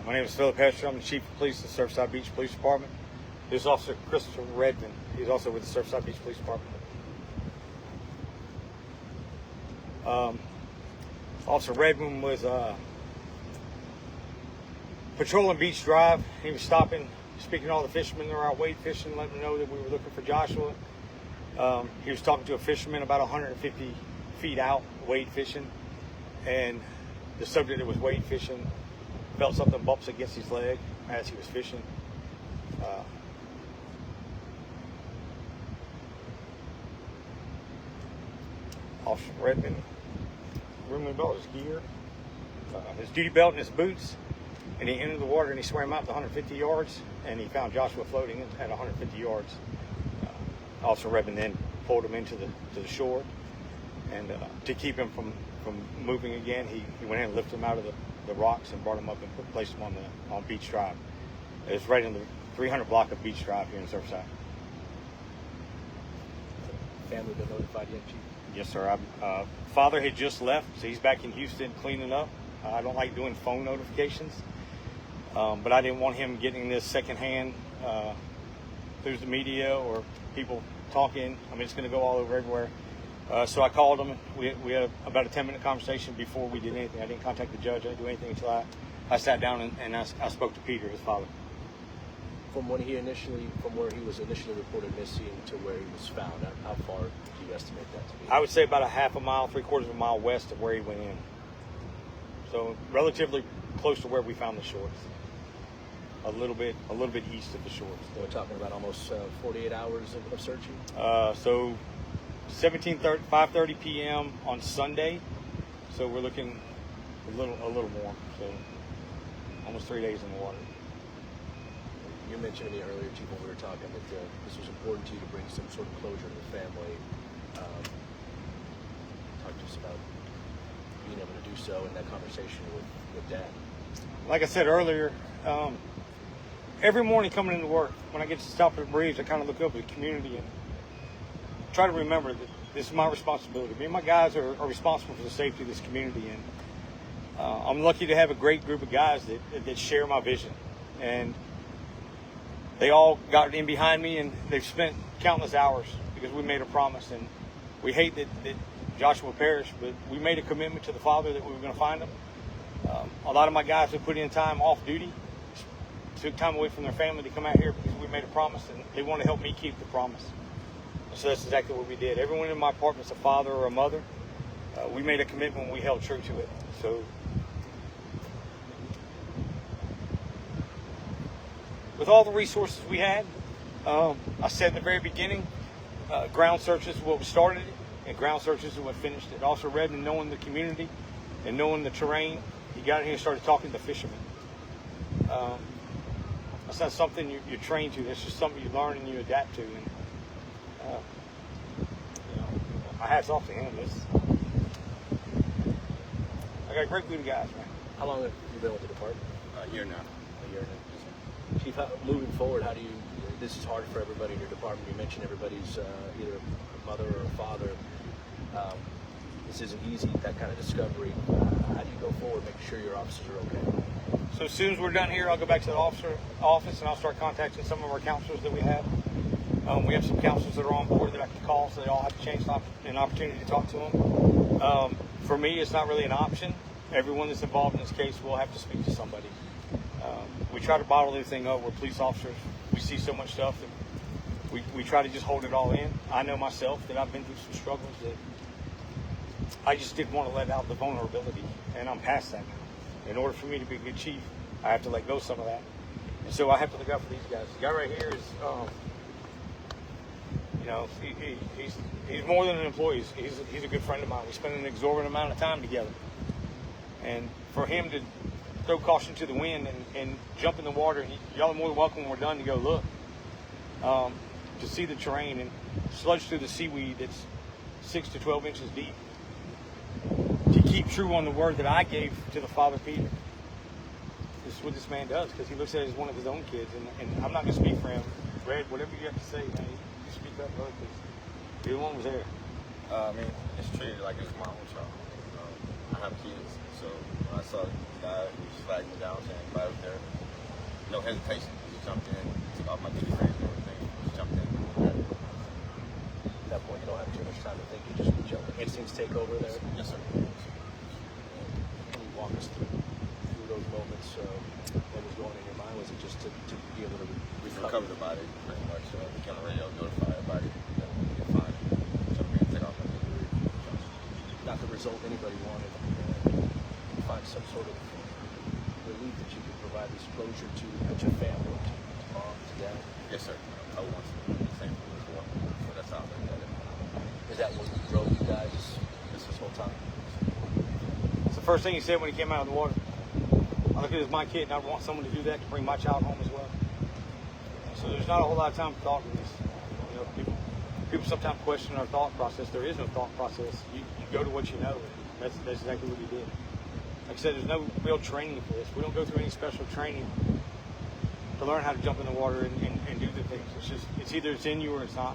My name is Philip Hester. I'm the Chief of Police of the Surfside Beach Police Department. This is Officer Christopher Redmond. He's also with the Surfside Beach Police Department. Officer Redmond was patrolling Beach Drive. He was stopping, speaking to all the fishermen that were out wade fishing, letting them know that we were looking for Joshua. He was talking to a fisherman about 150 feet out, wade fishing, and the subject that was wade fishing felt something bumps against his leg as he was fishing. Officer Redmond removed all his gear, his duty belt and his boots, and he entered the water and he swam out to 150 yards and he found Joshua floating at 150 yards. Officer Redmond then pulled him into the shore, and to keep him from moving again, he went in and lifted him out of the rocks and brought him up and placed him on Beach Drive. It's right in the 300 block of Beach Drive here in Surfside. Family been notified yet, Chief? Yes, sir. Father had just left, so he's back in Houston cleaning up. I don't like doing phone notifications, but I didn't want him getting this secondhand through the media or people talking. I mean, it's going to go all over everywhere. So I called him. We had about a 10-minute conversation before we did anything. I didn't contact the judge. I didn't do anything until I sat down and I spoke to Peter, his father. From where he was initially reported missing to where he was found, how far do you estimate that to be? I would say about a half a mile, 3/4 of a mile west of where he went in. So relatively close to where we found the shorts. A little bit east of the shorts. So we're talking about almost 48 hours of searching? So 5:30 p.m. on Sunday. So we're looking a little more. So almost 3 days in the water. You mentioned to me earlier, Chief, when we were talking, that this was important to you to bring some sort of closure to the family. Talk to us about being able to do so in that conversation with Dad. Like I said earlier, every morning coming into work, when I get to stop at the bridge, I kind of look up at the community and try to remember that this is my responsibility. Me and my guys are responsible for the safety of this community, and I'm lucky to have a great group of guys that share my vision. And they all got in behind me, and they've spent countless hours because we made a promise. And we hate that Joshua perished, but we made a commitment to the Father that we were going to find him. A lot of my guys have put in time off duty, took time away from their family to come out here because we made a promise, and they want to help me keep the promise. So that's exactly what we did. Everyone in my apartment's a father or a mother. We made a commitment and we held true to it. So with all the resources we had, I said in the very beginning, ground searches is what started it, and ground searches is what finished it. Also Redmond, knowing the community and knowing the terrain, he got in here and started talking to fishermen. That's not something you're trained to. That's just something you learn and you adapt to. And my hat's off to him. I got a great group of guys, man. How long have you been with the department? A year now. A year now. Chief, moving forward, how do you? This is hard for everybody in your department. You mentioned everybody's either a mother or a father. This isn't easy, that kind of discovery. How do you go forward, making sure your officers are okay? So as soon as we're done here, I'll go back to the office and I'll start contacting some of our counselors that we have. We have some counselors that are on board that I can call, so they all have to change an opportunity to talk to them. For me, it's not really an option. Everyone that's involved in this case will have to speak to somebody. We try to bottle everything up. We're police officers. We see so much stuff that we try to just hold it all in. I know myself that I've been through some struggles that I just didn't want to let out the vulnerability, and I'm past that now. In order for me to be a good chief, I have to let go of some of that. And so I have to look out for these guys. The guy right here is, he's more than an employee. He's a good friend of mine. We spend an exorbitant amount of time together. And for him to throw caution to the wind and jump in the water, y'all are more than welcome when we're done to go look, to see the terrain and sludge through the seaweed that's 6 to 12 inches deep, to keep true on the word that I gave to the Father Peter. This is what this man does, because he looks at it as one of his own kids, and I'm not going to speak for him. Red, whatever you have to say, man, you speak up, brother, because the one was there. I mean, it's treated like it's my own child. I have kids, so when I saw the guy who was flagging me down saying if I was there, hesitation. Just jumped in, took off my duty frame and everything, just jumped in. At that point, you don't have too much time to think. You just jump. Instincts take over there. Yes, sir. Can you walk us through those moments? What was going in your mind? Was it just to be able to Recover the body, pretty much. Get on the radio, notify everybody that you're fine. Jump in, take off my duty frame. not the result anybody wanted. Find some sort of relief that you could provide this closure to your family, to mom, to dad. Yes, sir. I want to do the same thing as well. So that's how I look at it. Is that what drove you guys this whole time? It's the first thing he said when he came out of the water. I look at it as my kid, and I want someone to do that to bring my child home as well. So there's not a whole lot of time for talking this. You know, people sometimes question our thought process. There is no thought process. You go to what you know. That's exactly what he did. Like I said, there's no real training for this. We don't go through any special training to learn how to jump in the water and do the things. It's either it's in you or it's not.